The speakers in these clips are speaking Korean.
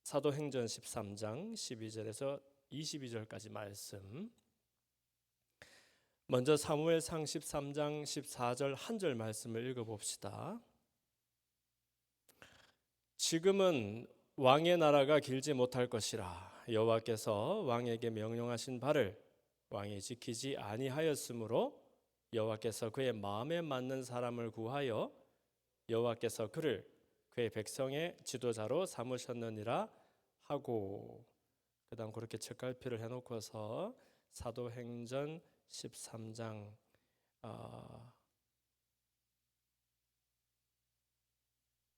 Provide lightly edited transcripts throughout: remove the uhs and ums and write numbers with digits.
사도행전 13장 12절에서 22절까지 말씀. 먼저 사무엘상 13장 14절 한 절 말씀을 읽어봅시다. 지금은 왕의 나라가 길지 못할 것이라. 여호와께서 왕에게 명령하신 바를 왕이 지키지 아니하였으므로 여호와께서 그의 마음에 맞는 사람을 구하여 여호와께서 그를 그의 백성의 지도자로 삼으셨느니라 하고, 그 다음 그렇게 책갈피를 해놓고서 사도행전 13장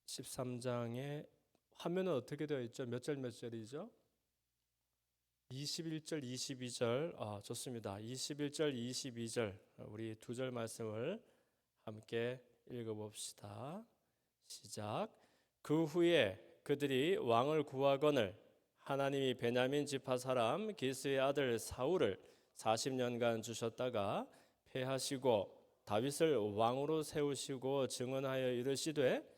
13장의 화면은 어떻게 되어 있죠? 몇 절 몇 절이죠? 21절 22절. 좋습니다. 21절 22절 우리 두 절 말씀을 함께 읽어봅시다. 시작. 그 후에 그들이 왕을 구하거늘 하나님이 베냐민 지파 사람 기스의 아들 사울을 40년간 주셨다가 패하시고 다윗을 왕으로 세우시고 증언하여 이르시되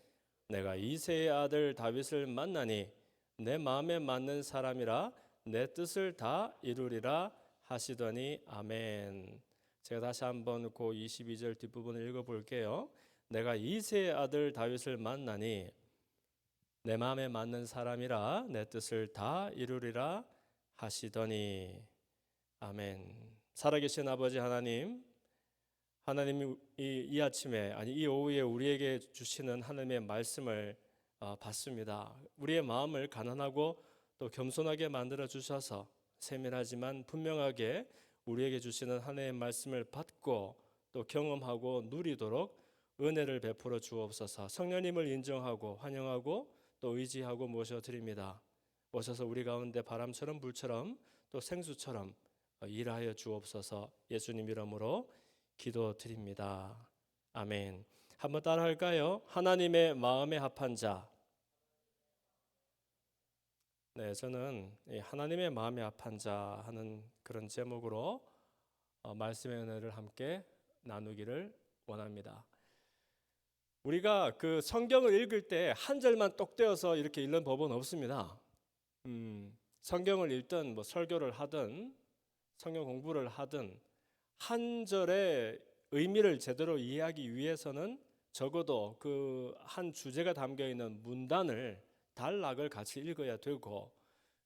내가 이새의 아들 다윗을 만나니 내 마음에 맞는 사람이라 내 뜻을 다 이루리라 하시더니 아멘. 제가 다시 한번 그 22절 뒷부분을 읽어볼게요. 내가 이새의 아들 다윗을 만나니 내 마음에 맞는 사람이라 내 뜻을 다 이루리라 하시더니 아멘. 살아계신 아버지 하나님, 하나님이 이 아침에 이 오후에 우리에게 주시는 하나님의 말씀을 받습니다. 우리의 마음을 가난하고 또 겸손하게 만들어 주셔서 세밀하지만 분명하게 우리에게 주시는 하나님의 말씀을 받고 또 경험하고 누리도록 은혜를 베풀어 주옵소서. 성령님을 인정하고 환영하고 또 의지하고 모셔드립니다. 오셔서 우리 가운데 바람처럼 불처럼 또 생수처럼 일하여 주옵소서. 예수님 이름으로 기도드립니다. 아멘. 한번 따라할까요? 하나님의 마음에 합한 자. 네, 저는 하나님의 마음에 합한 자 하는 그런 제목으로 말씀의 은혜를 함께 나누기를 원합니다. 우리가 그 성경을 읽을 때 한 절만 똑 떼어서 이렇게 읽는 법은 없습니다. 성경을 읽든 뭐 설교를 하든 성경 공부를 하든 한 절의 의미를 제대로 이해하기 위해서는 적어도 그 한 주제가 담겨 있는 문단을 단락을 같이 읽어야 되고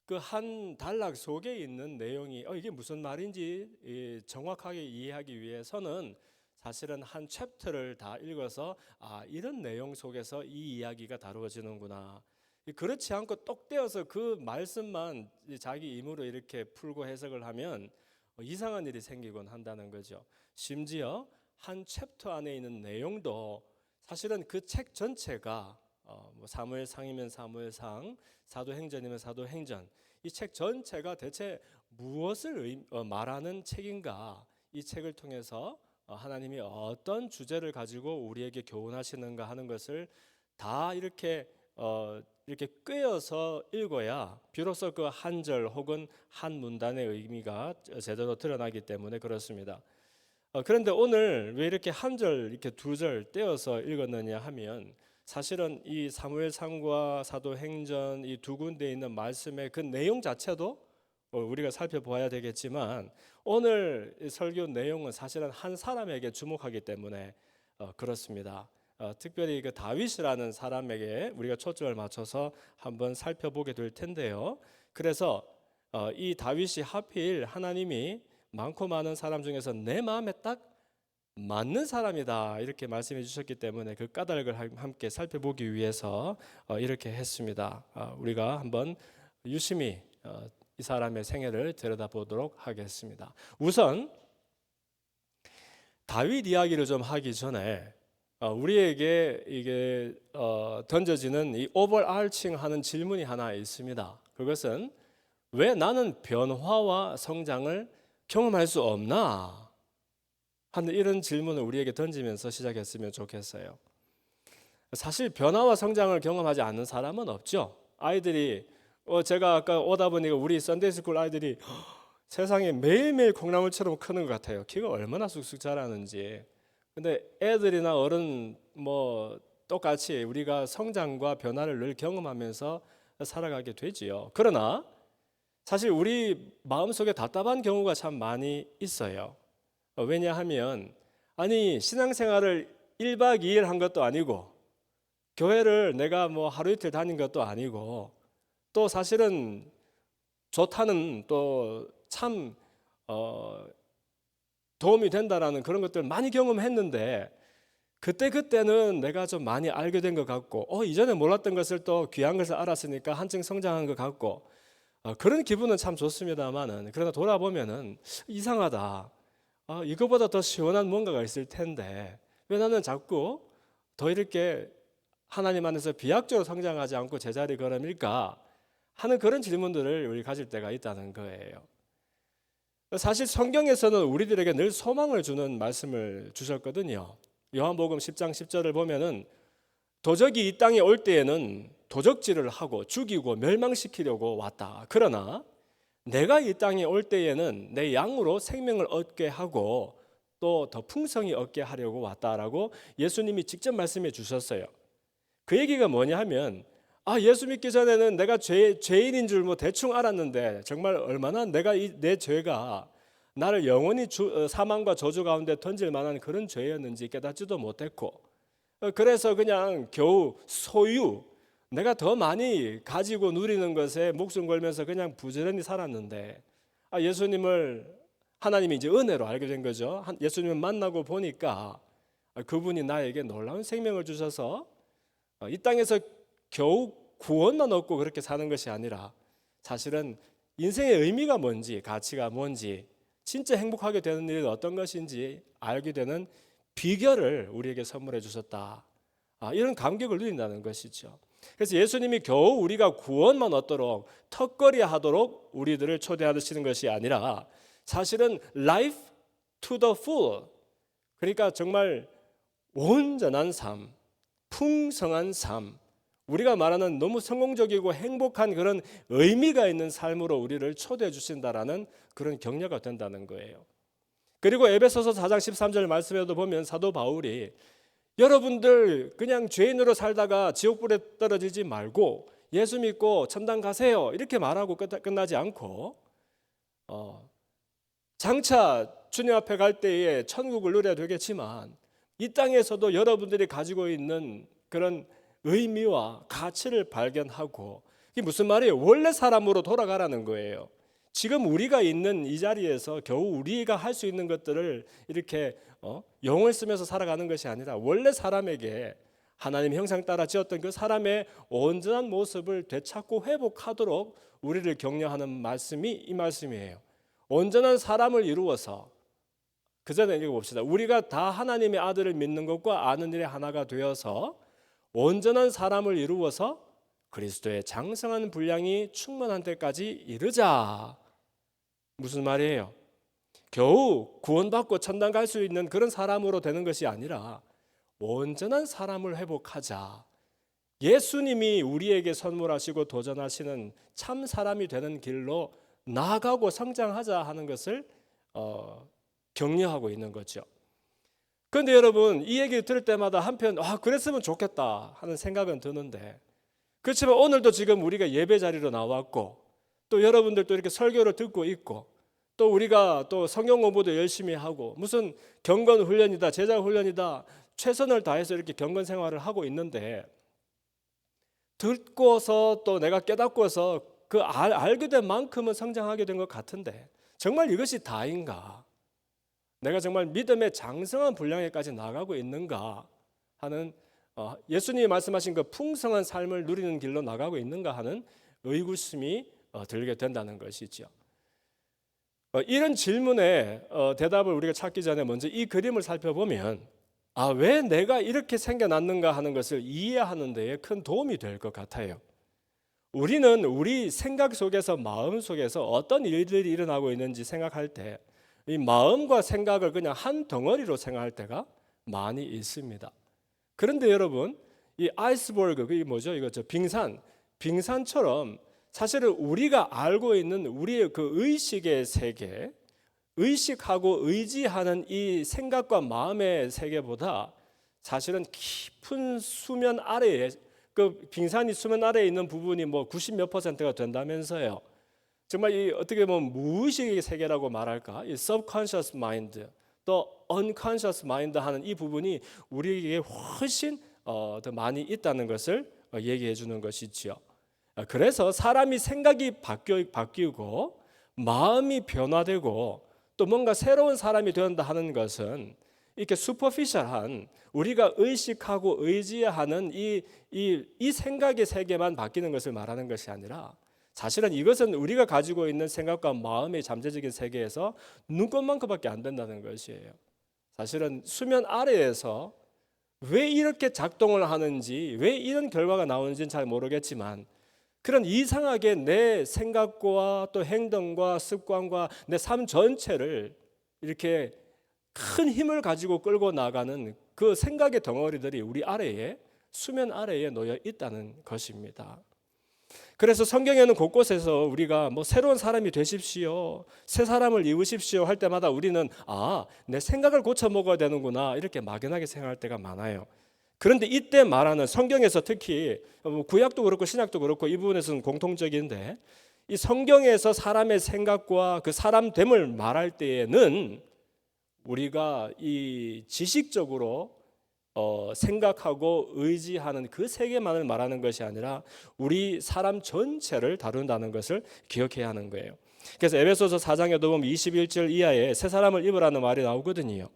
그 한 단락 속에 있는 내용이 이게 무슨 말인지 정확하게 이해하기 위해서는 사실은 한 챕터를 다 읽어서 이런 내용 속에서 이 이야기가 다루어지는구나. 그렇지 않고 똑 떼어서 그 말씀만 자기 임으로 이렇게 풀고 해석을 하면 이상한 일이 생기곤 한다는 거죠. 심지어 한 챕터 안에 있는 내용도 사실은 그 책 전체가 뭐 사무엘상이면 사무엘상, 사도행전이면 사도행전, 이 책 전체가 대체 무엇을 말하는 책인가? 이 책을 통해서 하나님이 어떤 주제를 가지고 우리에게 교훈하시는가 하는 것을 다 이렇게 꿰어서 읽어야 비로소 그 한 절 혹은 한 문단의 의미가 제대로 드러나기 때문에 그렇습니다. 그런데 오늘 왜 이렇게 한 절, 이렇게 두 절 떼어서 읽었느냐 하면 사실은 이 사무엘상과 사도행전 이 두 군데에 있는 말씀의 그 내용 자체도 우리가 살펴보아야 되겠지만 오늘 설교 내용은 사실은 한 사람에게 주목하기 때문에 그렇습니다. 특별히 그 다윗이라는 사람에게 우리가 초점을 맞춰서 한번 살펴보게 될 텐데요. 그래서 이 다윗이 하필 하나님이 많고 많은 사람 중에서 내 마음에 딱 맞는 사람이다 이렇게 말씀해 주셨기 때문에 그 까닭을 함께 살펴보기 위해서 이렇게 했습니다. 우리가 한번 유심히 이 사람의 생애를 들여다보도록 하겠습니다. 우선 다윗 이야기를 좀 하기 전에 우리에게 이게 던져지는 이 오버알칭하는 질문이 하나 있습니다. 그것은 왜 나는 변화와 성장을 경험할 수 없나 하는 이런 질문을 우리에게 던지면서 시작했으면 좋겠어요. 사실 변화와 성장을 경험하지 않는 사람은 없죠. 아이들이 제가 아까 오다 보니까 우리 썬데이스쿨 아이들이 세상에 매일매일 콩나물처럼 크는 것 같아요. 키가 얼마나 쑥쑥 자라는지. 근데 애들이나 어른 뭐 똑같이 우리가 성장과 변화를 늘 경험하면서 살아가게 되지요. 그러나 사실 우리 마음속에 답답한 경우가 참 많이 있어요. 왜냐하면 아니 신앙생활을 1박 2일 한 것도 아니고 교회를 내가 뭐 하루 이틀 다닌 것도 아니고 또 사실은 좋다는 또 참 도움이 된다라는 그런 것들 많이 경험했는데 그때는 내가 좀 많이 알게 된 것 같고 이전에 몰랐던 것을 또 귀한 것을 알았으니까 한층 성장한 것 같고 그런 기분은 참 좋습니다만은 그러나 돌아보면은 이상하다. 이거보다 더 시원한 뭔가가 있을 텐데 왜 나는 자꾸 더 이렇게 하나님 안에서 비약적으로 성장하지 않고 제자리 걸음일까 하는 그런 질문들을 우리 가질 때가 있다는 거예요. 사실 성경에서는 우리들에게 늘 소망을 주는 말씀을 주셨거든요. 요한복음 10장 10절을 보면은 도적이 이 땅에 올 때에는 도적질을 하고 죽이고 멸망시키려고 왔다. 그러나 내가 이 땅에 올 때에는 내 양으로 생명을 얻게 하고 또 더 풍성히 얻게 하려고 왔다라고 예수님이 직접 말씀해 주셨어요. 그 얘기가 뭐냐 하면 예수 믿기 전에는 내가 죄인인 줄 뭐 대충 알았는데 정말 얼마나 내 죄가 나를 영원히 사망과 저주 가운데 던질 만한 그런 죄였는지 깨닫지도 못했고 그래서 그냥 겨우 소유 내가 더 많이 가지고 누리는 것에 목숨 걸면서 그냥 부지런히 살았는데 예수님을 하나님이 이제 은혜로 알게 된 거죠. 예수님을 만나고 보니까 그분이 나에게 놀라운 생명을 주셔서 이 땅에서 겨우 구원만 얻고 그렇게 사는 것이 아니라 사실은 인생의 의미가 뭔지 가치가 뭔지 진짜 행복하게 되는 일이 어떤 것인지 알게 되는 비결을 우리에게 선물해 주셨다. 이런 감격을 누린다는 것이죠. 그래서 예수님이 겨우 우리가 구원만 얻도록 턱걸이 하도록 우리들을 초대하시는 것이 아니라 사실은 life to the full, 그러니까 정말 온전한 삶, 풍성한 삶, 우리가 말하는 너무 성공적이고 행복한 그런 의미가 있는 삶으로 우리를 초대해 주신다라는 그런 격려가 된다는 거예요. 그리고 에베소서 4장 13절 말씀에도 보면 사도 바울이 여러분들 그냥 죄인으로 살다가 지옥불에 떨어지지 말고 예수 믿고 천당 가세요 이렇게 말하고 끝나지 않고 장차 주님 앞에 갈 때에 천국을 누려야 되겠지만 이 땅에서도 여러분들이 가지고 있는 그런 의미와 가치를 발견하고 이게 무슨 말이에요? 원래 사람으로 돌아가라는 거예요. 지금 우리가 있는 이 자리에서 겨우 우리가 할 수 있는 것들을 이렇게 영을 쓰면서 살아가는 것이 아니라 원래 사람에게 하나님 형상 따라 지었던 그 사람의 온전한 모습을 되찾고 회복하도록 우리를 격려하는 말씀이 이 말씀이에요. 온전한 사람을 이루어서 그 전에 읽어봅시다. 우리가 다 하나님의 아들을 믿는 것과 아는 일의 하나가 되어서 온전한 사람을 이루어서 그리스도의 장성한 분량이 충만한 때까지 이르자. 무슨 말이에요? 겨우 구원받고 천당 갈 수 있는 그런 사람으로 되는 것이 아니라 온전한 사람을 회복하자. 예수님이 우리에게 선물하시고 도전하시는 참 사람이 되는 길로 나아가고 성장하자 하는 것을 격려하고 있는 거죠. 그런데 여러분 이 얘기 들을 때마다 한편 그랬으면 좋겠다 하는 생각은 드는데 그렇지만 오늘도 지금 우리가 예배 자리로 나왔고 또 여러분들도 이렇게 설교를 듣고 있고 또 우리가 또 성경 공부도 열심히 하고 무슨 경건 훈련이다 제자 훈련이다 최선을 다해서 이렇게 경건 생활을 하고 있는데 듣고서 또 내가 깨닫고서 알게 된 만큼은 성장하게 된 것 같은데 정말 이것이 다인가? 내가 정말 믿음의 장성한 분량에까지 나가고 있는가 하는 예수님이 말씀하신 그 풍성한 삶을 누리는 길로 나가고 있는가 하는 의구심이 들게 된다는 것이죠. 이런 질문에 대답을 우리가 찾기 전에 먼저 이 그림을 살펴보면 왜 내가 이렇게 생겨났는가 하는 것을 이해하는 데에 큰 도움이 될 것 같아요. 우리는 우리 생각 속에서 마음 속에서 어떤 일들이 일어나고 있는지 생각할 때 이 마음과 생각을 그냥 한 덩어리로 생각할 때가 많이 있습니다. 그런데 여러분 이 아이스버그 그게 뭐죠? 이거 빙산처럼 사실은 우리가 알고 있는 우리의 그 의식의 세계, 의식하고 의지하는 이 생각과 마음의 세계보다 사실은 깊은 수면 아래에 그 빙산이 수면 아래에 있는 부분이 뭐 90 몇 %가 된다면서요. 정말 이 어떻게 보면 무의식의 세계라고 말할까? 이 subconscious mind, 또 unconscious mind 하는 이 부분이 우리에게 훨씬 더 많이 있다는 것을 얘기해 주는 것이지요. 그래서 사람이 생각이 바뀌고 마음이 변화되고 또 뭔가 새로운 사람이 된다 하는 것은 이렇게 슈퍼피셜한 우리가 의식하고 의지하는 이 생각의 세계만 바뀌는 것을 말하는 것이 아니라 사실은 이것은 우리가 가지고 있는 생각과 마음의 잠재적인 세계에서 눈꽃만큼밖에 안 된다는 것이에요. 사실은 수면 아래에서 왜 이렇게 작동을 하는지, 왜 이런 결과가 나오는지는 잘 모르겠지만 그런 이상하게 내 생각과 또 행동과 습관과 내 삶 전체를 이렇게 큰 힘을 가지고 끌고 나가는 그 생각의 덩어리들이 우리 아래에, 수면 아래에 놓여 있다는 것입니다. 그래서 성경에는 곳곳에서 우리가 뭐 새로운 사람이 되십시오, 새 사람을 입으십시오 할 때마다 우리는 내 생각을 고쳐 먹어야 되는구나 이렇게 막연하게 생각할 때가 많아요. 그런데 이때 말하는 성경에서 특히 구약도 그렇고 신약도 그렇고 이 부분에서는 공통적인데 이 성경에서 사람의 생각과 그 사람됨을 말할 때에는 우리가 이 지식적으로 생각하고 의지하는 그 세계만을 말하는 것이 아니라 우리 사람 전체를 다룬다는 것을 기억해야 하는 거예요. 그래서 에베소서 4장에도 보면 21절 이하에 새 사람을 입으라는 말이 나오거든요.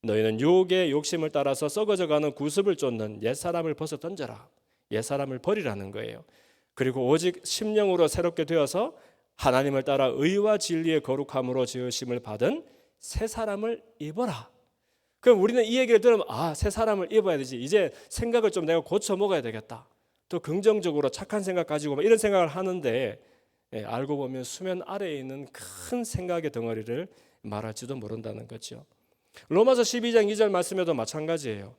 너희는 유혹의 욕심을 따라서 썩어져가는 구습을 쫓는 옛사람을 벗어 던져라. 옛사람을 버리라는 거예요. 그리고 오직 심령으로 새롭게 되어서 하나님을 따라 의와 진리의 거룩함으로 지으심을 받은 새 사람을 입어라. 그럼 우리는 이 얘기를 들으면 새 사람을 입어야 되지. 이제 생각을 좀 내가 고쳐 먹어야 되겠다. 또 긍정적으로 착한 생각 가지고 이런 생각을 하는데 알고 보면 수면 아래에 있는 큰 생각의 덩어리를 말할지도 모른다는 거죠. 로마서 12장 2절 말씀에도 마찬가지예요.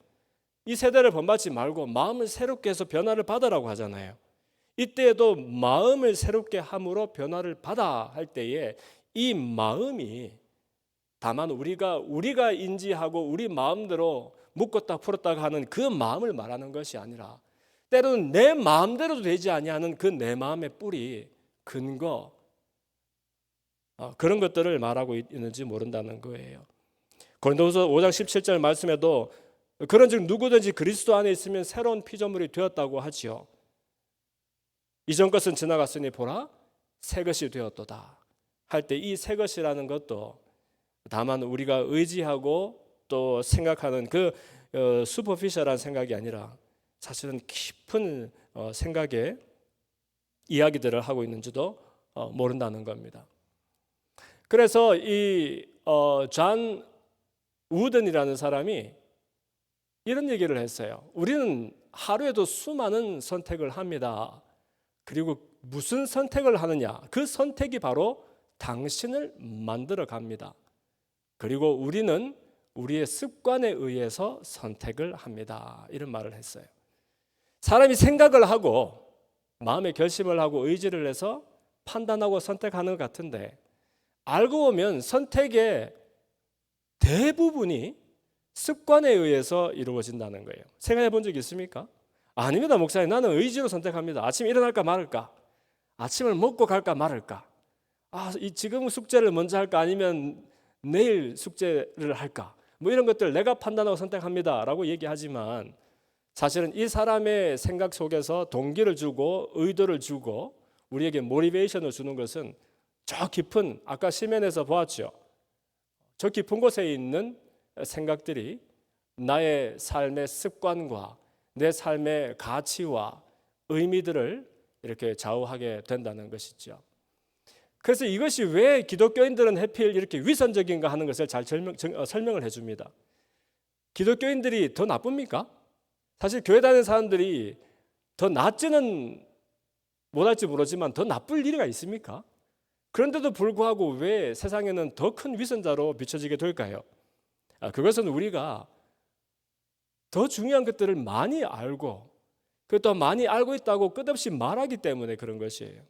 이 세대를 본받지 말고 마음을 새롭게 해서 변화를 받으라고 하잖아요. 이때에도 마음을 새롭게 함으로 변화를 받아 할 때에 이 마음이 다만 우리가 인지하고 우리 마음대로 묶었다 풀었다 하는 그 마음을 말하는 것이 아니라 때로는 내 마음대로도 되지 아니하는 그 내 마음의 뿌리, 근거 그런 것들을 말하고 있는지 모른다는 거예요. 고린도후서 5장 17절 말씀에도 그런즉 누구든지 그리스도 안에 있으면 새로운 피조물이 되었다고 하지요. 이전 것은 지나갔으니 보라 새 것이 되었도다 할 때 이 새 것이라는 것도 다만 우리가 의지하고 또 생각하는 그 슈퍼피셜한 생각이 아니라 사실은 깊은 생각의 이야기들을 하고 있는지도 모른다는 겁니다. 그래서 존 우든이라는 사람이 이런 얘기를 했어요. 우리는 하루에도 수많은 선택을 합니다. 그리고 무슨 선택을 하느냐? 그 선택이 바로 당신을 만들어 갑니다. 그리고 우리는 우리의 습관에 의해서 선택을 합니다. 이런 말을 했어요. 사람이 생각을 하고 마음의 결심을 하고 의지를 해서 판단하고 선택하는 것 같은데 알고 보면 선택의 대부분이 습관에 의해서 이루어진다는 거예요. 생각해 본 적 있습니까? 아닙니다, 목사님. 나는 의지로 선택합니다. 아침에 일어날까 말을까? 아침을 먹고 갈까 말을까? 지금 숙제를 먼저 할까? 아니면 내일 숙제를 할까? 뭐 이런 것들 내가 판단하고 선택합니다 라고 얘기하지만 사실은 이 사람의 생각 속에서 동기를 주고 의도를 주고 우리에게 모티베이션을 주는 것은 저 깊은, 아까 시면에서 보았죠. 저 깊은 곳에 있는 생각들이 나의 삶의 습관과 내 삶의 가치와 의미들을 이렇게 좌우하게 된다는 것이죠. 그래서 이것이 왜 기독교인들은 해필 이렇게 위선적인가 하는 것을 잘 설명을 해줍니다. 기독교인들이 더 나쁩니까? 사실 교회 다니는 사람들이 더 낫지는 못할지 모르지만 더 나쁠 일이 있습니까? 그런데도 불구하고 왜 세상에는 더 큰 위선자로 비춰지게 될까요? 그것은 우리가 더 중요한 것들을 많이 알고 또 많이 알고 있다고 끝없이 말하기 때문에 그런 것이에요.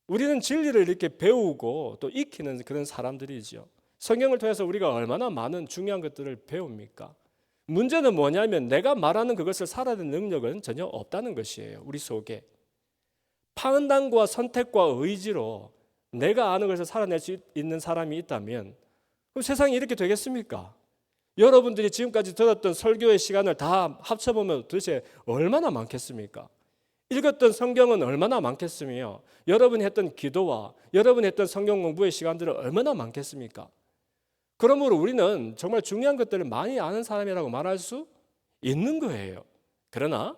우리는 진리를 이렇게 배우고 또 익히는 그런 사람들이죠. 성경을 통해서 우리가 얼마나 많은 중요한 것들을 배웁니까? 문제는 뭐냐면 내가 말하는 그것을 살아내는 능력은 전혀 없다는 것이에요. 우리 속에. 판단과 선택과 의지로 내가 아는 것을 살아낼 수 있는 사람이 있다면 그럼 세상이 이렇게 되겠습니까? 여러분들이 지금까지 들었던 설교의 시간을 다 합쳐보면 도대체 얼마나 많겠습니까? 읽었던 성경은 얼마나 많겠으며 여러분이 했던 기도와 여러분이 했던 성경 공부의 시간들은 얼마나 많겠습니까? 그러므로 우리는 정말 중요한 것들을 많이 아는 사람이라고 말할 수 있는 거예요. 그러나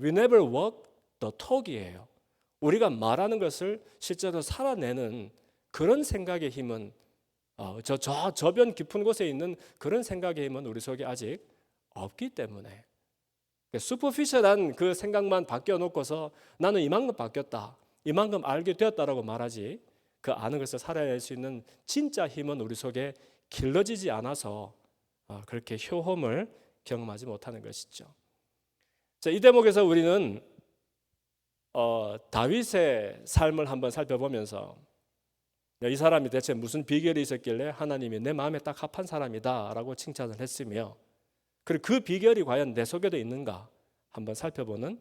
we never walk the talk이에요. 우리가 말하는 것을 실제로 살아내는 그런 생각의 힘은 저변 깊은 곳에 있는 그런 생각의 힘은 우리 속에 아직 없기 때문에 슈퍼피셜한 그 생각만 바뀌어놓고서 나는 이만큼 바뀌었다, 이만큼 알게 되었다라고 말하지 그 아는 것을 살아낼 수 있는 진짜 힘은 우리 속에 길러지지 않아서 그렇게 효험을 경험하지 못하는 것이죠. 자, 이 대목에서 우리는 다윗의 삶을 한번 살펴보면서 이 사람이 대체 무슨 비결이 있었길래 하나님이 내 마음에 딱 합한 사람이다라고 칭찬을 했으며 그리고 그 비결이 과연 내 속에도 있는가 한번 살펴보는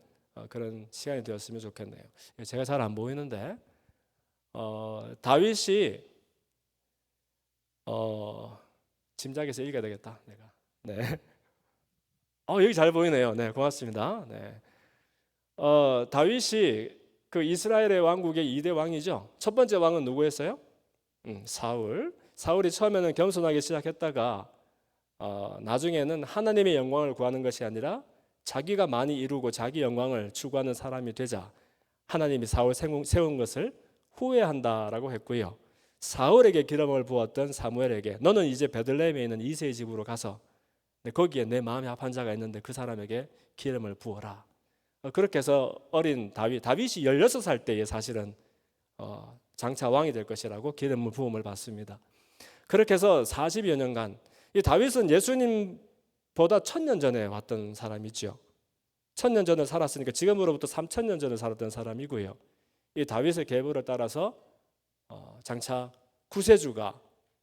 그런 시간이 되었으면 좋겠네요. 제가 잘 안 보이는데 다윗이 짐작해서 읽어야 되겠다. 내가 네. 여기 잘 보이네요. 네, 고맙습니다. 네. 다윗이 그 이스라엘의 왕국의 2대 왕이죠. 첫 번째 왕은 누구였어요? 사울. 사울이 처음에는 겸손하게 시작했다가 나중에는 하나님의 영광을 구하는 것이 아니라 자기가 많이 이루고 자기 영광을 추구하는 사람이 되자 하나님이 사울 세운 것을 후회한다라고 했고요. 사울에게 기름을 부었던 사무엘에게 너는 이제 베들레헴에 있는 이새의 집으로 가서 거기에 내 마음에 합한 자가 있는데 그 사람에게 기름을 부어라. 그렇게 해서 어린 다윗이 16살 때에 사실은 장차 왕이 될 것이라고 기름을 부음을 받습니다. 그렇게 해서 40여 년간 이 다윗은 예수님보다 1000년 전에 왔던 사람이죠. 1000년 전에 살았으니까 지금으로부터 3000년 전에 살았던 사람이고요. 이 다윗의 계보를 따라서 장차 구세주가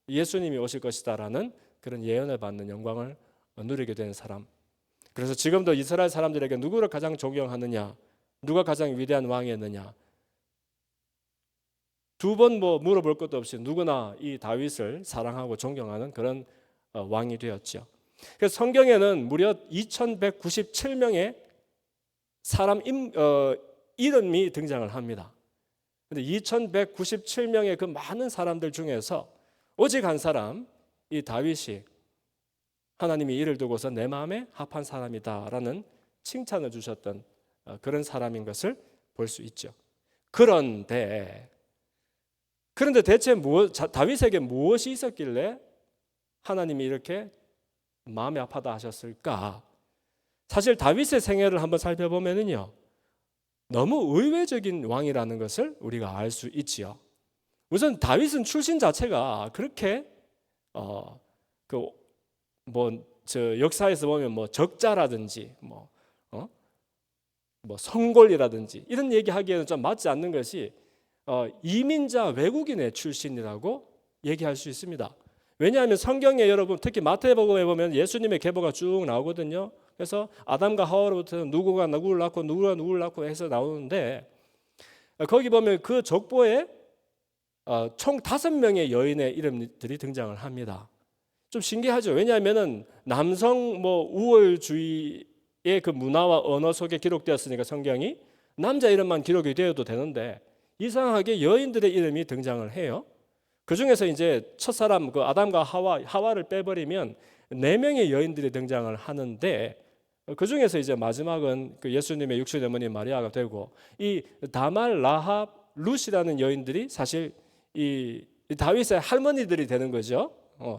예수님이 오실 것이다라는 그런 예언을 받는 영광을 누리게 된 사람. 그래서 지금도 이스라엘 사람들에게 누구를 가장 존경하느냐, 누가 가장 위대한 왕이었느냐, 두 번 물어볼 것도 없이 누구나 이 다윗을 사랑하고 존경하는 그런 왕이 되었죠. 그래서 성경에는 무려 2197명의 사람 이름이 등장을 합니다. 근데 2197명의 그 많은 사람들 중에서 오직 한 사람, 이 다윗이 하나님이 이를 두고서 내 마음에 합한 사람이다라는 칭찬을 주셨던 그런 사람인 것을 볼 수 있죠. 그런데 대체 다윗에게 무엇이 있었길래 하나님이 이렇게 마음에 아파다 하셨을까? 사실 다윗의 생애를 한번 살펴보면요, 너무 의외적인 왕이라는 것을 우리가 알 수 있지요. 우선 다윗은 출신 자체가 그렇게 역사에서 보면 적자라든지 성골이라든지 이런 얘기하기에는 좀 맞지 않는 것이 이민자 외국인의 출신이라고 얘기할 수 있습니다. 왜냐하면 성경에 여러분 특히 마태복음에 보면 예수님의 계보가 쭉 나오거든요. 그래서 아담과 하와로부터 누구가 누구를 낳고 누구가 누구를 낳고 해서 나오는데 거기 보면 그 족보에 총 5명의 여인의 이름들이 등장을 합니다. 좀 신기하죠. 왜냐하면 남성 우월주의의 그 문화와 언어 속에 기록되었으니까 성경이 남자 이름만 기록이 되어도 되는데 이상하게 여인들의 이름이 등장을 해요. 그 중에서 이제 첫사람 그 아담과 하와를 빼버리면 4명의 여인들이 등장을 하는데 그 중에서 이제 마지막은 그 예수님의 육신의 어머니 마리아가 되고 이 다말, 라합, 룻이라는 여인들이 사실 이 다윗의 할머니들이 되는 거죠.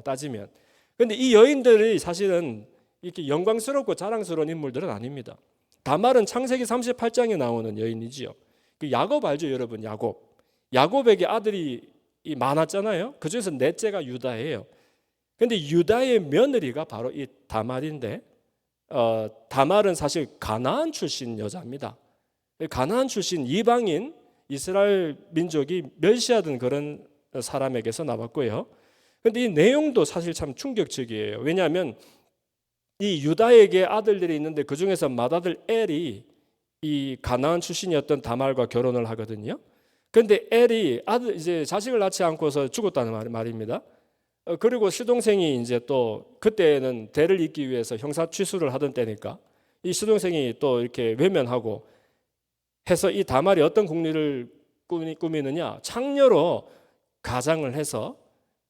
따지면. 그런데 이 여인들이 사실은 이렇게 영광스럽고 자랑스러운 인물들은 아닙니다. 다말은 창세기 38장에 나오는 여인이지요. 그 야곱 알죠, 여러분? 야곱에게 아들이 많았잖아요. 그 중에서 넷째가 유다예요. 그런데 유다의 며느리가 바로 이 다말인데 다말은 사실 가나안 출신 여자입니다. 가나안 출신 이방인 이스라엘 민족이 멸시하던 그런 사람에게서 나왔고요. 그런데 이 내용도 사실 참 충격적이에요. 왜냐하면 이 유다에게 아들들이 있는데 그 중에서 맏아들 엘이 이 가나안 출신이었던 다말과 결혼을 하거든요. 그런데 엘이 아들 이제 자식을 낳지 않고서 죽었다는 말입니다. 그리고 시동생이 이제 또 그때는 대를 잇기 위해서 형사 취수를 하던 때니까 이 시동생이 또 이렇게 외면하고 해서 이 다말이 어떤 국리를 꾸미느냐, 창녀로 가장을 해서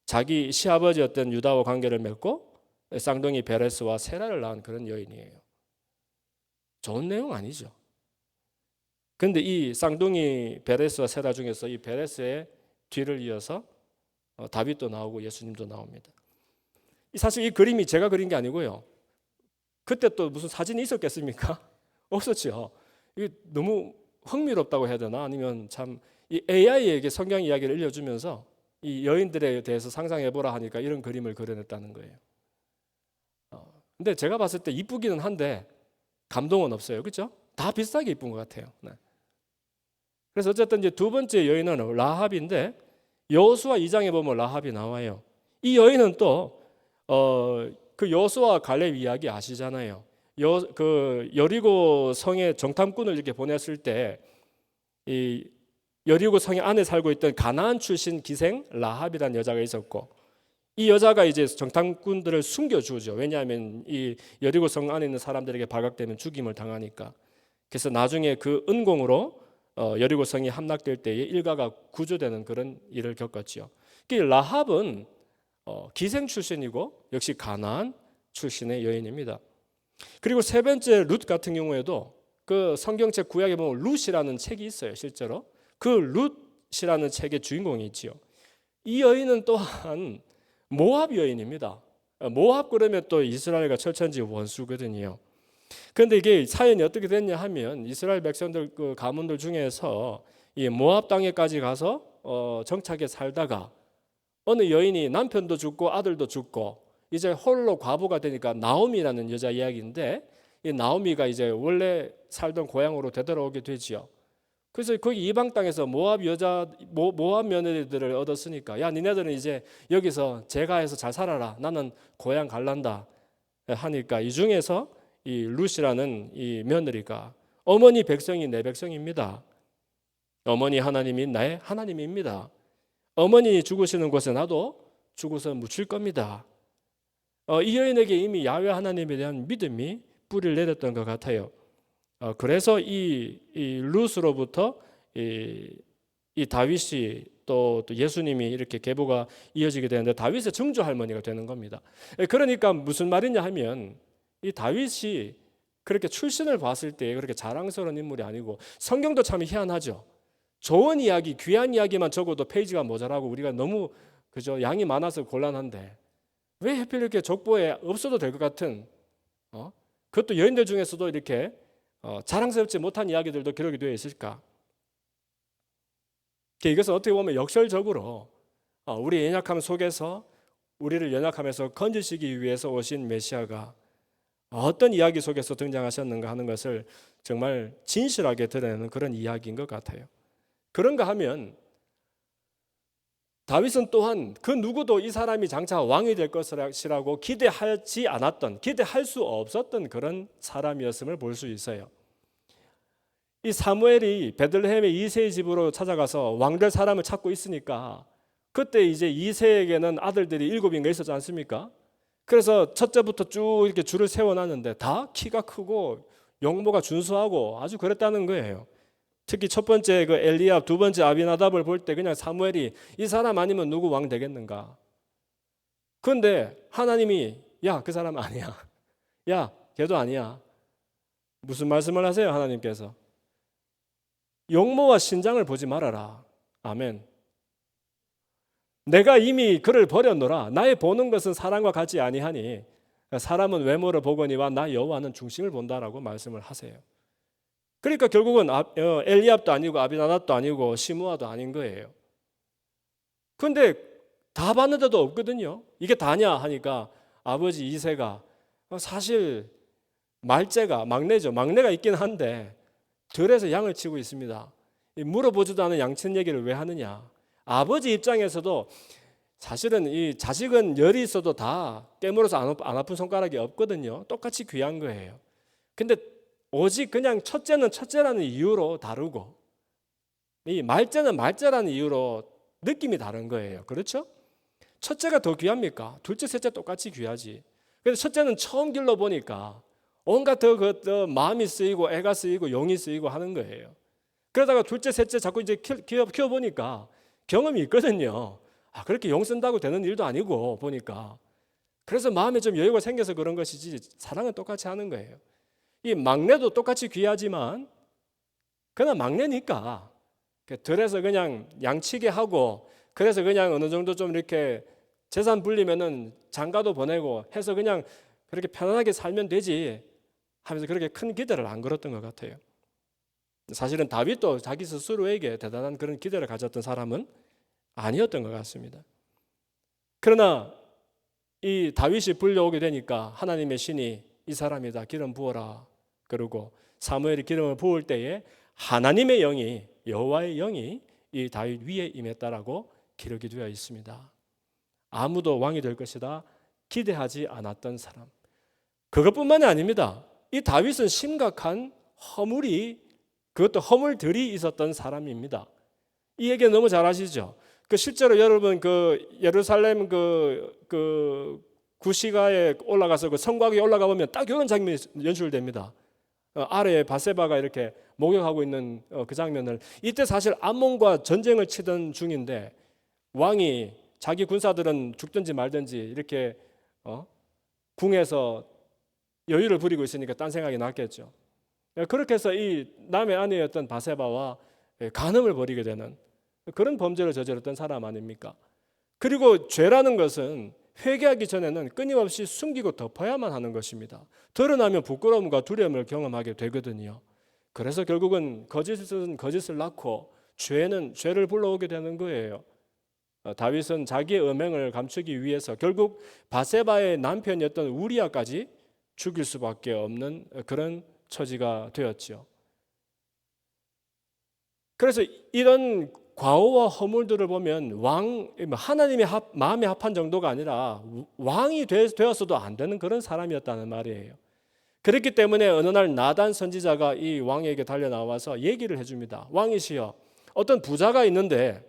자기 시아버지였던 유다와 관계를 맺고 쌍둥이 베레스와 세라를 낳은 그런 여인이에요. 좋은 내용 아니죠. 그런데 이 쌍둥이 베레스와 세라 중에서 이 베레스의 뒤를 이어서 다윗도 나오고 예수님도 나옵니다. 사실 이 그림이 제가 그린 게 아니고요. 그때 또 무슨 사진이 있었겠습니까? 없었죠. 이게 너무 흥미롭다고 해야 되나? 아니면 참 이 AI에게 성경 이야기를 알려주면서 이 여인들에 대해서 상상해보라 하니까 이런 그림을 그려냈다는 거예요. 근데 제가 봤을 때 이쁘기는 한데 감동은 없어요. 그렇죠? 다 비슷하게 이쁜 것 같아요. 네. 그래서 어쨌든 이제 두 번째 여인은 라합인데 여호수아 2장에 보면 라합이 나와요. 이 여인은 또 그 여호수아 갈렙 이야기 아시잖아요. 그 여리고 성에 정탐꾼을 이렇게 보냈을 때 이 여리고 성에 안에 살고 있던 가나안 출신 기생 라합이라는 여자가 있었고 이 여자가 이제 정탐꾼들을 숨겨주죠. 왜냐하면 이 여리고 성 안에 있는 사람들에게 발각되면 죽임을 당하니까. 그래서 나중에 그 은공으로 여리고 성이 함락될 때에 일가가 구조되는 그런 일을 겪었지요. 라합은 기생 출신이고 역시 가나안 출신의 여인입니다. 그리고 세 번째 룻 같은 경우에도 그 성경책 구약에 보면 룻이라는 책이 있어요. 실제로 그 룻이라는 책의 주인공이 있지요. 이 여인은 또한 모압 여인입니다. 모압 그러면 또 이스라엘과 철천지 원수거든요. 그런데 이게 사연이 어떻게 됐냐 하면 이스라엘 백성들 그 가문들 중에서 이 모압 땅에까지 가서 정착해 살다가 어느 여인이 남편도 죽고 아들도 죽고 이제 홀로 과부가 되니까 나오미라는 여자 이야기인데 이 나오미가 이제 원래 살던 고향으로 되돌아오게 되지요. 그래서 거기 이방 땅에서 모압 며느리들을 얻었으니까 야 니네들은 이제 여기서 제가해서 잘 살아라. 나는 고향 갈란다 하니까 이 중에서 이 룻이라는 이 며느리가 어머니 백성이 내 백성입니다. 어머니 하나님이 나의 하나님입니다. 어머니 죽으시는 곳에 나도 죽어서 묻힐 겁니다. 이 여인에게 이미 야훼 하나님에 대한 믿음이 뿌리를 내렸던 것 같아요. 그래서 이 룻으로부터 이 다윗이 또 예수님이 이렇게 계보가 이어지게 되는데 다윗의 증조 할머니가 되는 겁니다. 그러니까 무슨 말이냐 하면 이 다윗이 그렇게 출신을 봤을 때 그렇게 자랑스러운 인물이 아니고 성경도 참 희한하죠. 좋은 이야기, 귀한 이야기만 적어도 페이지가 모자라고 우리가 너무 그죠 양이 많아서 곤란한데 왜 하필 이렇게 족보에 없어도 될 것 같은 그것도 여인들 중에서도 이렇게 자랑스럽지 못한 이야기들도 기록이 되어 있을까? 이것은 어떻게 보면 역설적으로 우리 연약함 속에서 우리를 연약함에서 건지시기 위해서 오신 메시아가 어떤 이야기 속에서 등장하셨는가 하는 것을 정말 진실하게 드러내는 그런 이야기인 것 같아요. 그런가 하면 다윗은 또한 그 누구도 이 사람이 장차 왕이 될 것이라고 기대하지 않았던, 기대할 수 없었던 그런 사람이었음을 볼 수 있어요. 이 사무엘이 베들레헴의 이새의 집으로 찾아가서 왕될 사람을 찾고 있으니까 그때 이제 이새에게는 아들들이 7인가 있었지 않습니까? 그래서 첫째부터 쭉 이렇게 줄을 세워놨는데 다 키가 크고 용모가 준수하고 아주 그랬다는 거예요. 특히 첫 번째 그 엘리압, 두 번째 아비나답을 볼 때 그냥 사무엘이 이 사람 아니면 누구 왕 되겠는가? 그런데 하나님이 야, 그 사람 아니야. 야, 걔도 아니야. 무슨 말씀을 하세요, 하나님께서? 용모와 신장을 보지 말아라. 아멘. 내가 이미 그를 버렸노라. 나의 보는 것은 사람과 같지 아니하니 사람은 외모를 보거니와 나 여호와는 중심을 본다라고 말씀을 하세요. 그러니까 결국은 엘리압도 아니고 아비나답도 아니고 시므아도 아닌 거예요. 그런데 다 봤는데도 없거든요. 이게 다냐 하니까 아버지 이새가 사실 막내죠. 막내가 있긴 한데 들에서 양을 치고 있습니다. 물어보지도 않은 양친 얘기를 왜 하느냐. 아버지 입장에서도 사실은 이 자식은 열이 있어도 다 깨물어서 안 아픈 손가락이 없거든요. 똑같이 귀한 거예요. 근데 오직 그냥 첫째는 첫째라는 이유로 다르고 이 말째는 말째라는 이유로 느낌이 다른 거예요. 그렇죠? 첫째가 더 귀합니까? 둘째, 셋째 똑같이 귀하지. 그래서 첫째는 처음 길러보니까 온갖 더 마음이 쓰이고 애가 쓰이고 용이 쓰이고 하는 거예요. 그러다가 둘째, 셋째 자꾸 이제 키워보니까 경험이 있거든요. 그렇게 용 쓴다고 되는 일도 아니고 보니까. 그래서 마음에 좀 여유가 생겨서 그런 것이지 사랑은 똑같이 하는 거예요. 이 막내도 똑같이 귀하지만 그냥 막내니까 들에서 그냥 양치게 하고 그래서 그냥 어느 정도 좀 이렇게 재산 불리면은 장가도 보내고 해서 그냥 그렇게 편안하게 살면 되지 하면서 그렇게 큰 기대를 안 걸었던 것 같아요. 사실은 다윗도 자기 스스로에게 대단한 그런 기대를 가졌던 사람은 아니었던 것 같습니다. 그러나 이 다윗이 불려오게 되니까 하나님의 신이 이 사람이다 기름 부어라 그러고 사무엘이 기름을 부을 때에 하나님의 영이 여호와의 영이 이 다윗 위에 임했다라고 기록이 되어 있습니다. 아무도 왕이 될 것이다 기대하지 않았던 사람. 그것뿐만이 아닙니다. 이 다윗은 심각한 그것도 허물들이 있었던 사람입니다. 이 얘기 너무 잘 아시죠? 실제로 여러분 예루살렘 구시가에 올라가서 그 성곽에 올라가 보면 딱 이런 장면이 연출됩니다. 아래에 바세바가 이렇게 목욕하고 있는 그 장면을 이때 사실 암몬과 전쟁을 치던 중인데 왕이 자기 군사들은 죽든지 말든지 이렇게 궁에서 여유를 부리고 있으니까 딴 생각이 났겠죠. 그렇게 해서 이 남의 아내였던 바세바와 간음을 벌이게 되는 그런 범죄를 저질렀던 사람 아닙니까? 그리고 죄라는 것은 회개하기 전에는 끊임없이 숨기고 덮어야만 하는 것입니다. 드러나면 부끄러움과 두려움을 경험하게 되거든요. 그래서 결국은 거짓은 거짓을 낳고 죄는 죄를 불러오게 되는 거예요. 다윗은 자기의 음행을 감추기 위해서 결국 바세바의 남편이었던 우리아까지 죽일 수밖에 없는 그런 처지가 되었죠. 그래서 이런 과오와 허물들을 보면 하나님의 마음에 합한 정도가 아니라 왕이 되었어도 안 되는 그런 사람이었다는 말이에요. 그렇기 때문에 어느 날 나단 선지자가 이 왕에게 달려나와서 얘기를 해줍니다. 왕이시여, 어떤 부자가 있는데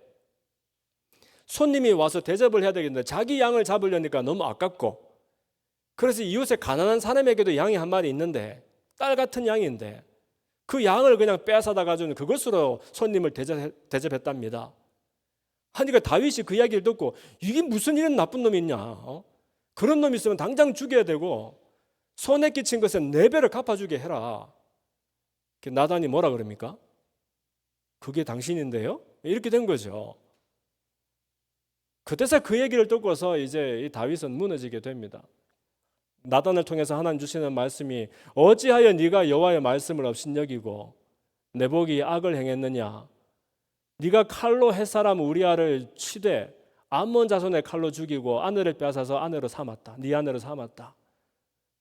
손님이 와서 대접을 해야 되겠는데 자기 양을 잡으려니까 너무 아깝고 그래서 이웃에 가난한 사람에게도 양이 한 마리 있는데 딸 같은 양인데 그 양을 그냥 빼앗아다 가지고 그것으로 손님을 대접했답니다. 하니까 다윗이 그 이야기를 듣고 이게 무슨 이런 나쁜 놈이 있냐? 그런 놈이 있으면 당장 죽여야 되고 손해 끼친 것은 4배를 갚아주게 해라. 나단이 뭐라 그럽니까? 그게 당신인데요? 이렇게 된 거죠. 그때서 그 얘기를 듣고서 이제 이 다윗은 무너지게 됩니다. 나단을 통해서 하나님 주시는 말씀이 어찌하여 네가 여호와의 말씀을 업신여기고 내 보기 악을 행했느냐? 네가 칼로 햇사람 우리아를 치되 암몬 자손의 칼로 죽이고 아내를 빼앗아서 아내로 삼았다. 네 아내로 삼았다.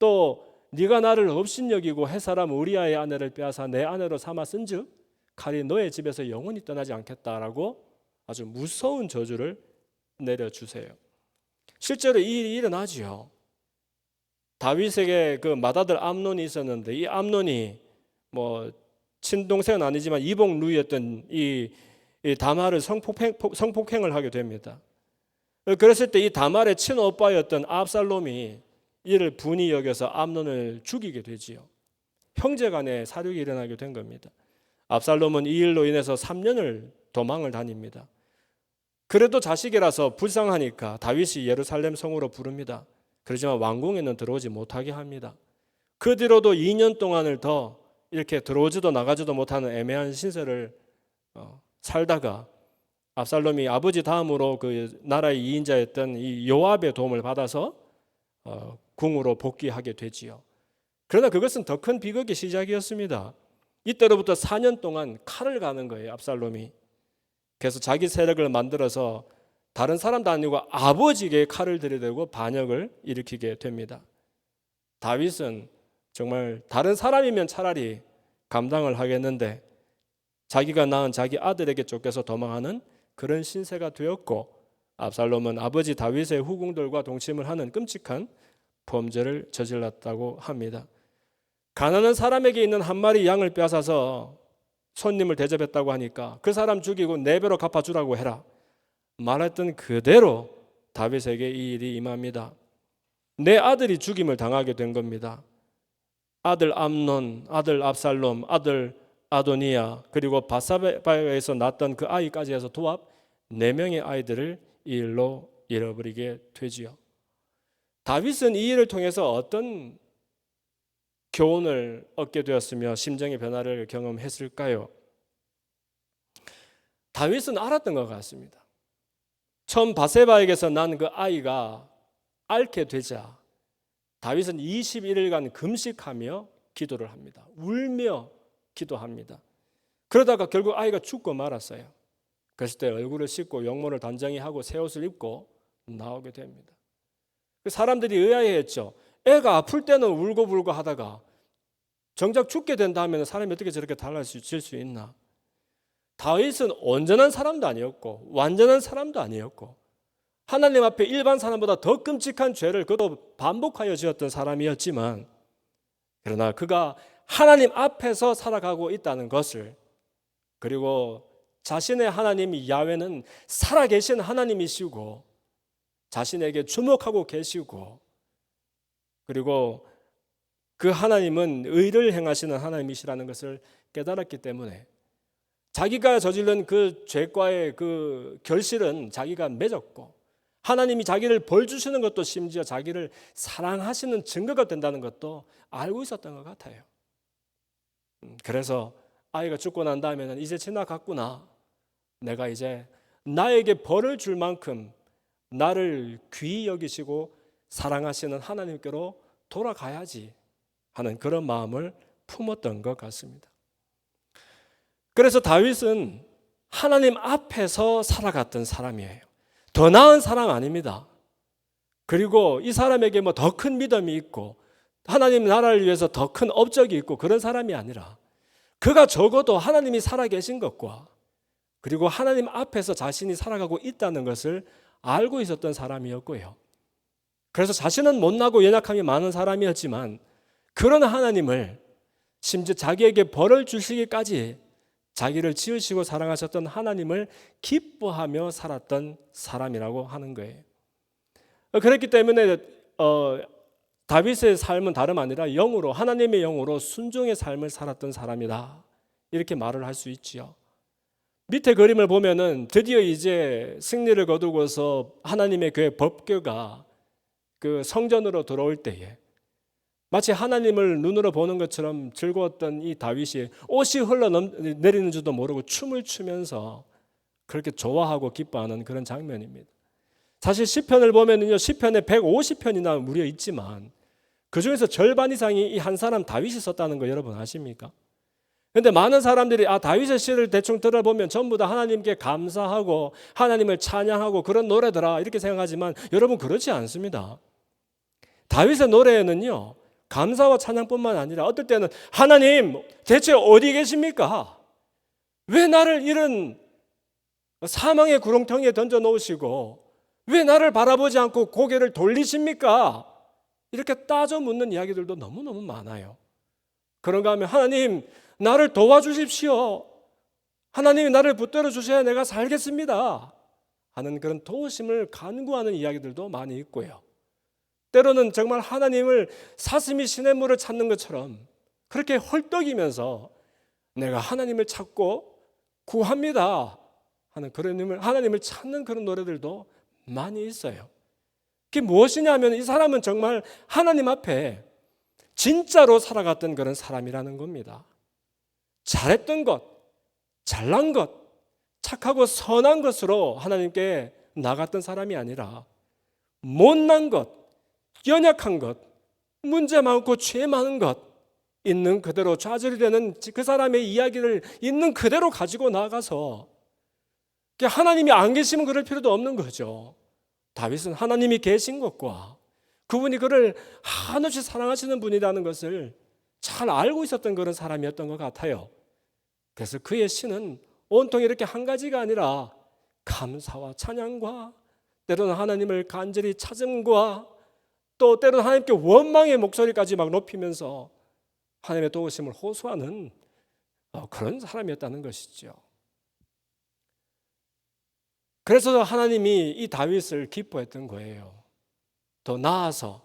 또 네가 나를 업신여기고 햇사람 우리아의 아내를 빼앗아 내 아내로 삼았은즉 칼이 너의 집에서 영원히 떠나지 않겠다라고 아주 무서운 저주를 내려주세요. 실제로 이 일이 일어나지요. 다윗에게 그 맏아들 암논이 있었는데 이 암논이 친동생은 아니지만 이복 누이였던 이 다말을 성폭행을 하게 됩니다. 그랬을 때 이 다말의 친오빠였던 압살롬이 이를 분이 여겨서 암논을 죽이게 되지요. 형제간에 사륙이 일어나게 된 겁니다. 압살롬은 이 일로 인해서 3년을 도망을 다닙니다. 그래도 자식이라서 불쌍하니까 다윗이 예루살렘 성으로 부릅니다. 그렇지만 왕궁에는 들어오지 못하게 합니다. 그 뒤로도 2년 동안을 더 이렇게 들어오지도 나가지도 못하는 애매한 신세를 살다가 압살롬이 아버지 다음으로 그 나라의 2인자였던 이 요압의 도움을 받아서 궁으로 복귀하게 되지요. 그러나 그것은 더 큰 비극의 시작이었습니다. 이때로부터 4년 동안 칼을 가는 거예요, 압살롬이. 그래서 자기 세력을 만들어서 다른 사람도 아니고 아버지에게 칼을 들이대고 반역을 일으키게 됩니다. 다윗은 정말 다른 사람이면 차라리 감당을 하겠는데 자기가 낳은 자기 아들에게 쫓겨서 도망하는 그런 신세가 되었고 압살롬은 아버지 다윗의 후궁들과 동침을 하는 끔찍한 범죄를 저질렀다고 합니다. 가난한 사람에게 있는 한 마리 양을 빼앗아서 손님을 대접했다고 하니까 그 사람 죽이고 4배로 갚아주라고 해라 말했던 그대로 다윗에게 이 일이 임합니다. 내 아들이 죽임을 당하게 된 겁니다. 아들 암논, 아들 압살롬, 아들 아도니아, 그리고 바사바에서 낳았던 그 아이까지 해서 도합 4명의 아이들을 이 일로 잃어버리게 되지요. 다윗은 이 일을 통해서 어떤 교훈을 얻게 되었으며 심정의 변화를 경험했을까요? 다윗은 알았던 것 같습니다. 처음 바세바에게서 난 그 아이가 앓게 되자 다윗은 21일간 금식하며 기도를 합니다. 울며 기도합니다. 그러다가 결국 아이가 죽고 말았어요. 그랬을 때 얼굴을 씻고 영문을 단정히 하고 새 옷을 입고 나오게 됩니다. 사람들이 의아해했죠. 애가 아플 때는 울고 하다가 정작 죽게 된다 하면 사람이 어떻게 저렇게 달라질 수 있나? 다윗은 온전한 사람도 아니었고 완전한 사람도 아니었고 하나님 앞에 일반 사람보다 더 끔찍한 죄를 그도 반복하여 지었던 사람이었지만 그러나 그가 하나님 앞에서 살아가고 있다는 것을 그리고 자신의 하나님 야훼는 살아계신 하나님이시고 자신에게 주목하고 계시고 그리고 그 하나님은 의를 행하시는 하나님이시라는 것을 깨달았기 때문에 자기가 저지른 그 죄과의 그 결실은 자기가 맺었고 하나님이 자기를 벌 주시는 것도 심지어 자기를 사랑하시는 증거가 된다는 것도 알고 있었던 것 같아요. 그래서 아이가 죽고 난 다음에는 이제 지나갔구나. 내가 이제 나에게 벌을 줄 만큼 나를 귀히 여기시고 사랑하시는 하나님께로 돌아가야지 하는 그런 마음을 품었던 것 같습니다. 그래서 다윗은 하나님 앞에서 살아갔던 사람이에요. 더 나은 사람 아닙니다. 그리고 이 사람에게 뭐 더 큰 믿음이 있고 하나님 나라를 위해서 더 큰 업적이 있고 그런 사람이 아니라 그가 적어도 하나님이 살아계신 것과 그리고 하나님 앞에서 자신이 살아가고 있다는 것을 알고 있었던 사람이었고요. 그래서 자신은 못나고 연약함이 많은 사람이었지만 그런 하나님을 심지어 자기에게 벌을 주시기까지 자기를 지으시고 사랑하셨던 하나님을 기뻐하며 살았던 사람이라고 하는 거예요. 그렇기 때문에 다윗의 삶은 다름 아니라 영으로 하나님의 영으로 순종의 삶을 살았던 사람이다. 이렇게 말을 할 수 있지요. 밑에 그림을 보면은 드디어 이제 승리를 거두고서 하나님의 교회 법궤가 그 성전으로 들어올 때에 마치 하나님을 눈으로 보는 것처럼 즐거웠던 이 다윗이 옷이 흘러내리는 줄도 모르고 춤을 추면서 그렇게 좋아하고 기뻐하는 그런 장면입니다. 사실 시편을 보면은요, 시편에 150편이나 무려 있지만 그 중에서 절반 이상이 이 한 사람 다윗이 썼다는 거 여러분 아십니까? 그런데 많은 사람들이 다윗의 시를 대충 들어보면 전부 다 하나님께 감사하고 하나님을 찬양하고 그런 노래더라 이렇게 생각하지만 여러분 그렇지 않습니다. 다윗의 노래에는요, 감사와 찬양뿐만 아니라 어떨 때는 하나님 대체 어디 계십니까? 왜 나를 이런 사망의 구렁텅이에 던져 놓으시고 왜 나를 바라보지 않고 고개를 돌리십니까? 이렇게 따져 묻는 이야기들도 너무너무 많아요. 그런가 하면 하나님 나를 도와주십시오. 하나님이 나를 붙들어 주셔야 내가 살겠습니다. 하는 그런 도우심을 간구하는 이야기들도 많이 있고요. 때로는 정말 하나님을 사슴이 시냇물을 찾는 것처럼 그렇게 헐떡이면서 내가 하나님을 찾고 구합니다 하는 그런 하나님을 찾는 그런 노래들도 많이 있어요. 그게 무엇이냐면 이 사람은 정말 하나님 앞에 진짜로 살아갔던 그런 사람이라는 겁니다. 잘했던 것, 잘난 것, 착하고 선한 것으로 하나님께 나갔던 사람이 아니라 못난 것, 연약한 것, 문제 많고 죄 많은 것 있는 그대로 좌절이 되는 그 사람의 이야기를 있는 그대로 가지고 나가서 하나님이 안 계시면 그럴 필요도 없는 거죠. 다윗은 하나님이 계신 것과 그분이 그를 한없이 사랑하시는 분이라는 것을 잘 알고 있었던 그런 사람이었던 것 같아요. 그래서 그의 시는 온통 이렇게 한 가지가 아니라 감사와 찬양과 때로는 하나님을 간절히 찾음과 또 때로는 하나님께 원망의 목소리까지 막 높이면서 하나님의 도우심을 호소하는 그런 사람이었다는 것이죠. 그래서 하나님이 이 다윗을 기뻐했던 거예요. 더 나아서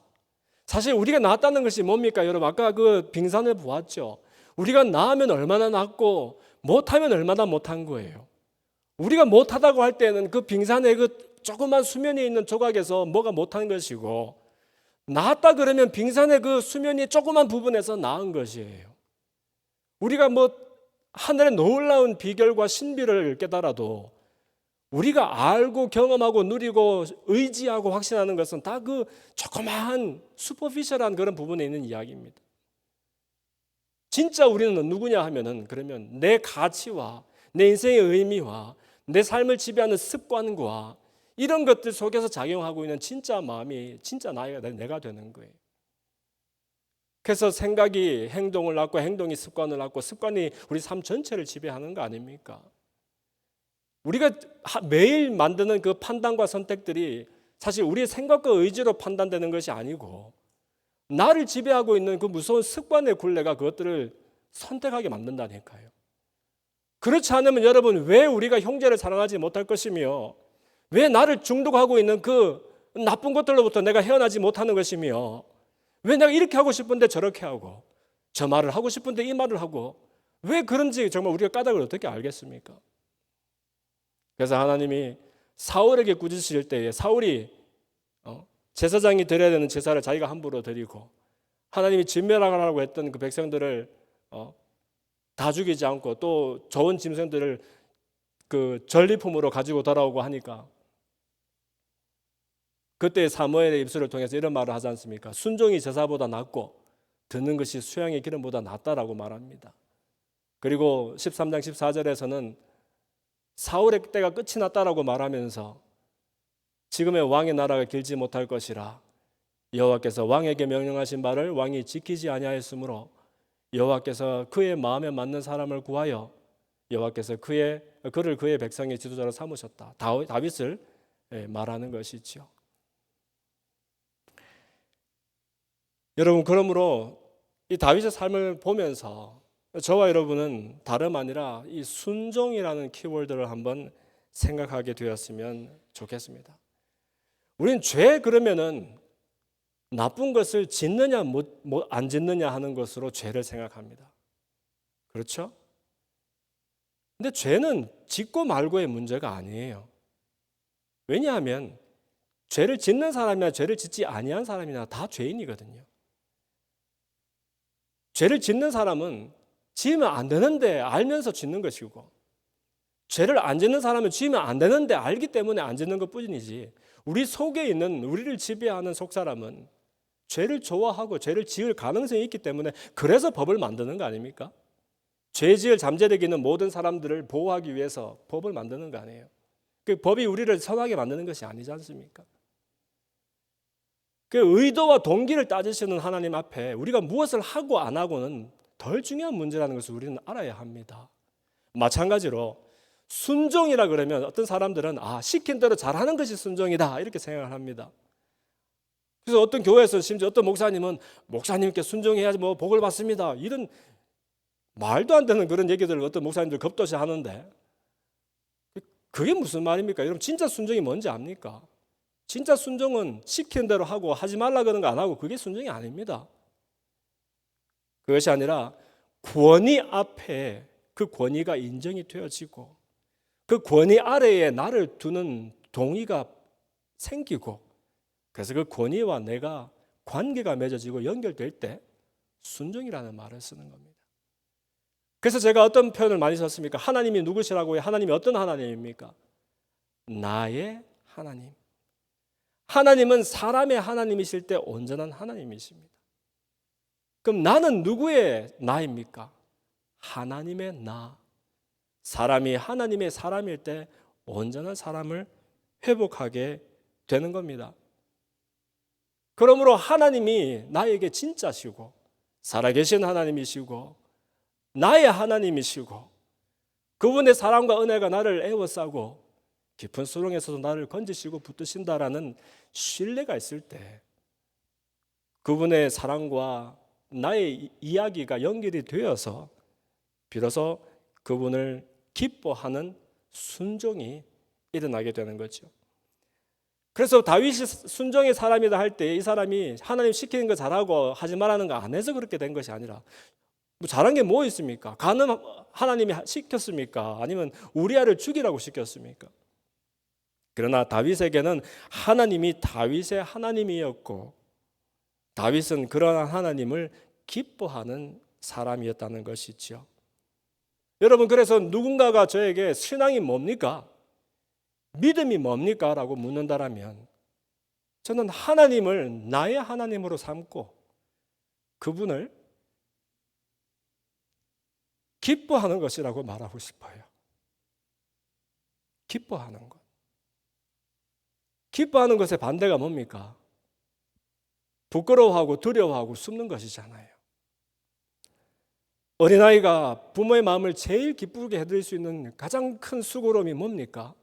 사실 우리가 나았다는 것이 뭡니까? 여러분 아까 그 빙산을 보았죠. 우리가 나으면 얼마나 낫고 못하면 얼마나 못한 거예요. 우리가 못하다고 할 때는 그 빙산의 그 조그만 수면에 있는 조각에서 뭐가 못한 것이고, 나았다 그러면 빙산의 그 수면이 조그만 부분에서 나은 것이에요. 우리가 뭐 하늘의 놀라운 비결과 신비를 깨달아도 우리가 알고 경험하고 누리고 의지하고 확신하는 것은 다 그 조그마한 슈퍼피셜한 그런 부분에 있는 이야기입니다. 진짜 우리는 누구냐 하면은 그러면 내 가치와 내 인생의 의미와 내 삶을 지배하는 습관과 이런 것들 속에서 작용하고 있는 진짜 마음이 진짜 내가 되는 거예요. 그래서 생각이 행동을 낳고 행동이 습관을 낳고 습관이 우리 삶 전체를 지배하는 거 아닙니까? 우리가 매일 만드는 그 판단과 선택들이 사실 우리의 생각과 의지로 판단되는 것이 아니고 나를 지배하고 있는 그 무서운 습관의 굴레가 그것들을 선택하게 만든다니까요. 그렇지 않으면 여러분 왜 우리가 형제를 사랑하지 못할 것이며 왜 나를 중독하고 있는 그 나쁜 것들로부터 내가 헤어나지 못하는 것이며 왜 내가 이렇게 하고 싶은데 저렇게 하고 저 말을 하고 싶은데 이 말을 하고 왜 그런지 정말 우리가 까닭을 어떻게 알겠습니까? 그래서 하나님이 사울에게 꾸짖으실 때에 사울이 제사장이 드려야 되는 제사를 자기가 함부로 드리고 하나님이 진멸하라고 했던 그 백성들을 다 죽이지 않고 또 좋은 짐승들을 그 전리품으로 가지고 돌아오고 하니까 그때 사무엘의 입술을 통해서 이런 말을 하지 않습니까? 순종이 제사보다 낫고 듣는 것이 수양의 기름보다 낫다라고 말합니다. 그리고 13장 14절에서는 사울의 때가 끝이 났다라고 말하면서 지금의 왕의 나라가 길지 못할 것이라 여호와께서 왕에게 명령하신 바를 왕이 지키지 아니하였으므로 여호와께서 그의 마음에 맞는 사람을 구하여 여호와께서 그를 그의 백성의 지도자로 삼으셨다. 다윗을 말하는 것이죠. 여러분 그러므로 이 다윗의 삶을 보면서 저와 여러분은 다름 아니라 이 순종이라는 키워드를 한번 생각하게 되었으면 좋겠습니다. 우리는 죄 그러면은 나쁜 것을 짓느냐 안 짓느냐 하는 것으로 죄를 생각합니다. 그렇죠? 근데 죄는 짓고 말고의 문제가 아니에요. 왜냐하면 죄를 짓는 사람이나 죄를 짓지 아니한 사람이나 다 죄인이거든요. 죄를 짓는 사람은 지으면 안 되는데 알면서 짓는 것이고 죄를 안 짓는 사람은 지으면 안 되는데 알기 때문에 안 짓는 것뿐이지 우리 속에 있는 우리를 지배하는 속사람은 죄를 좋아하고 죄를 지을 가능성이 있기 때문에 그래서 법을 만드는 거 아닙니까? 죄 지을 잠재력이 있는 모든 사람들을 보호하기 위해서 법을 만드는 거 아니에요. 그 법이 우리를 선하게 만드는 것이 아니지 않습니까? 그 의도와 동기를 따지시는 하나님 앞에 우리가 무엇을 하고 안 하고는 덜 중요한 문제라는 것을 우리는 알아야 합니다. 마찬가지로 순종이라 그러면 어떤 사람들은 시킨 대로 잘하는 것이 순종이다 이렇게 생각을 합니다. 그래서 어떤 교회에서 심지어 어떤 목사님은 목사님께 순종해야지 뭐 복을 받습니다. 이런 말도 안 되는 그런 얘기들을 어떤 목사님들 겁도시 하는데 그게 무슨 말입니까? 여러분 진짜 순종이 뭔지 압니까? 진짜 순종은 시키는 대로 하고 하지 말라 그런 거 안 하고 그게 순종이 아닙니다. 그것이 아니라 권위 앞에 그 권위가 인정이 되어지고 그 권위 아래에 나를 두는 동의가 생기고 그래서 그 권위와 내가 관계가 맺어지고 연결될 때 순종이라는 말을 쓰는 겁니다. 그래서 제가 어떤 표현을 많이 썼습니까? 하나님이 누구시라고요? 하나님이 어떤 하나님입니까? 나의 하나님. 하나님은 사람의 하나님이실 때 온전한 하나님이십니다. 그럼 나는 누구의 나입니까? 하나님의 나. 사람이 하나님의 사람일 때 온전한 사람을 회복하게 되는 겁니다. 그러므로 하나님이 나에게 진짜시고 살아계신 하나님이시고 나의 하나님이시고 그분의 사랑과 은혜가 나를 애워싸고 깊은 수렁에서도 나를 건지시고 붙드신다라는 신뢰가 있을 때 그분의 사랑과 나의 이야기가 연결이 되어서 비로소 그분을 기뻐하는 순종이 일어나게 되는 거죠. 그래서 다윗이 순종의 사람이다 할 때 이 사람이 하나님 시키는 거 잘하고 하지 말라는 거 안 해서 그렇게 된 것이 아니라 뭐 잘한 게 뭐 있습니까? 간음 하나님이 시켰습니까? 아니면 우리아를 죽이라고 시켰습니까? 그러나 다윗에게는 하나님이 다윗의 하나님이었고 다윗은 그러한 하나님을 기뻐하는 사람이었다는 것이죠. 여러분, 그래서 누군가가 저에게 신앙이 뭡니까? 믿음이 뭡니까? 라고 묻는다라면 저는 하나님을 나의 하나님으로 삼고 그분을 기뻐하는 것이라고 말하고 싶어요. 기뻐하는 것. 기뻐하는 것의 반대가 뭡니까? 부끄러워하고 두려워하고 숨는 것이잖아요. 어린아이가 부모의 마음을 제일 기쁘게 해드릴 수 있는 가장 큰 수고로움이 뭡니까?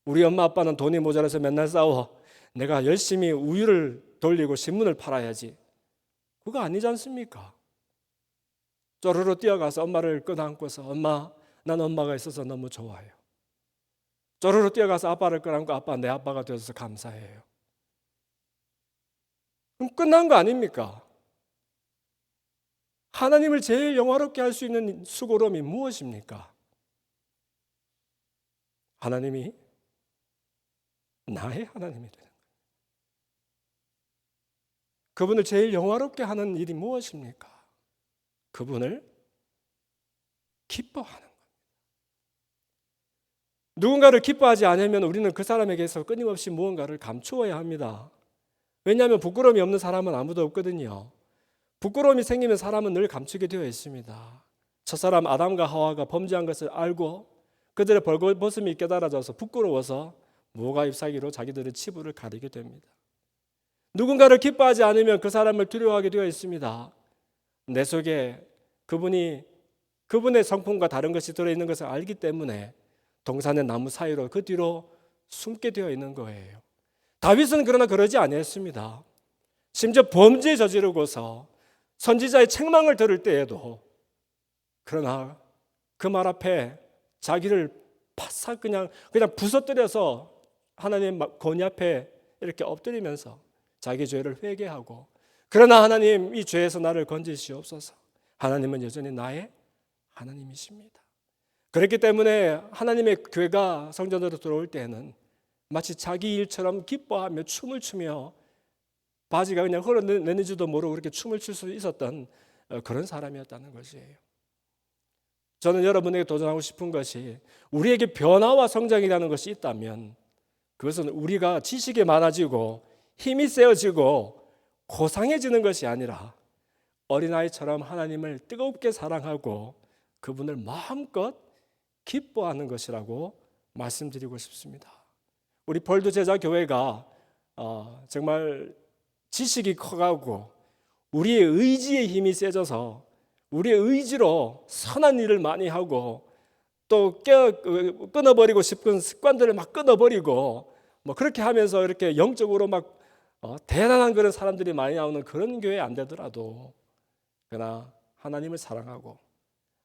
우리 엄마 아빠는 돈이 모자라서 맨날 싸워. 내가 열심히 우유를 돌리고 신문을 팔아야지. 그거 아니지 않습니까? 쪼르르 뛰어가서 엄마를 끌어안고서 엄마, 난 엄마가 있어서 너무 좋아요. 쪼르르 뛰어가서 아빠를 끌어안고 아빠, 내 아빠가 되어서 감사해요. 그럼 끝난 거 아닙니까? 하나님을 제일 영화롭게 할 수 있는 수고로움이 무엇입니까? 하나님이 나의 하나님이 되는 거예요. 그분을 제일 영화롭게 하는 일이 무엇입니까? 그분을 기뻐하는 겁니다. 누군가를 기뻐하지 않으면 우리는 그 사람에게서 끊임없이 무언가를 감추어야 합니다. 왜냐하면 부끄러움이 없는 사람은 아무도 없거든요. 부끄러움이 생기면 사람은 늘 감추게 되어 있습니다. 첫사람 아담과 하와가 범죄한 것을 알고 그들의 벌거벗음이 깨달아져서 부끄러워서 무화과 잎사귀로 자기들의 치부를 가리게 됩니다. 누군가를 기뻐하지 않으면 그 사람을 두려워하게 되어 있습니다. 내 속에 그분의 성품과 다른 것이 들어있는 것을 알기 때문에 동산의 나무 사이로 그 뒤로 숨게 되어 있는 거예요. 다윗은 그러나 그러지 아니했습니다. 심지어 범죄에 저지르고서 선지자의 책망을 들을 때에도 그러나 그 말 앞에 자기를 바싹 그냥 부서뜨려서 하나님 권위 앞에 이렇게 엎드리면서 자기 죄를 회개하고 그러나 하나님 이 죄에서 나를 건지시옵소서. 하나님은 여전히 나의 하나님이십니다. 그렇기 때문에 하나님의 교회가 성전으로 들어올 때에는 마치 자기 일처럼 기뻐하며 춤을 추며 바지가 그냥 흘러내는지도 모르고 그렇게 춤을 출 수 있었던 그런 사람이었다는 것이에요. 저는 여러분에게 도전하고 싶은 것이 우리에게 변화와 성장이라는 것이 있다면 그것은 우리가 지식이 많아지고 힘이 세어지고 고상해지는 것이 아니라 어린아이처럼 하나님을 뜨겁게 사랑하고 그분을 마음껏 기뻐하는 것이라고 말씀드리고 싶습니다. 우리 벌드 제자 교회가 정말 지식이 커가고 우리의 의지의 힘이 세져서 우리의 의지로 선한 일을 많이 하고 또 끊어버리고 싶은 습관들을 막 끊어버리고 뭐 그렇게 하면서 이렇게 영적으로 막 대단한 그런 사람들이 많이 나오는 그런 교회 안 되더라도 그러나 하나님을 사랑하고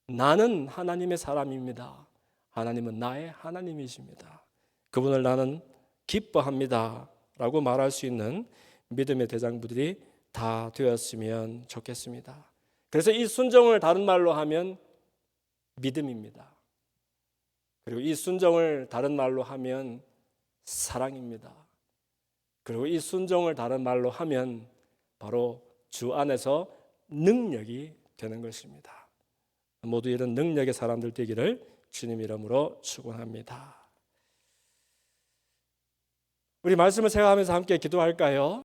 나는 하나님의 사람입니다. 하나님은 나의 하나님이십니다. 그분을 나는 기뻐합니다 라고 말할 수 있는 믿음의 대장부들이 다 되었으면 좋겠습니다. 그래서 이 순종을 다른 말로 하면 믿음입니다. 그리고 이 순종을 다른 말로 하면 사랑입니다. 그리고 이 순종을 다른 말로 하면 바로 주 안에서 능력이 되는 것입니다. 모두 이런 능력의 사람들 되기를 주님 이름으로 축원합니다. 우리 말씀을 생각하면서 함께 기도할까요?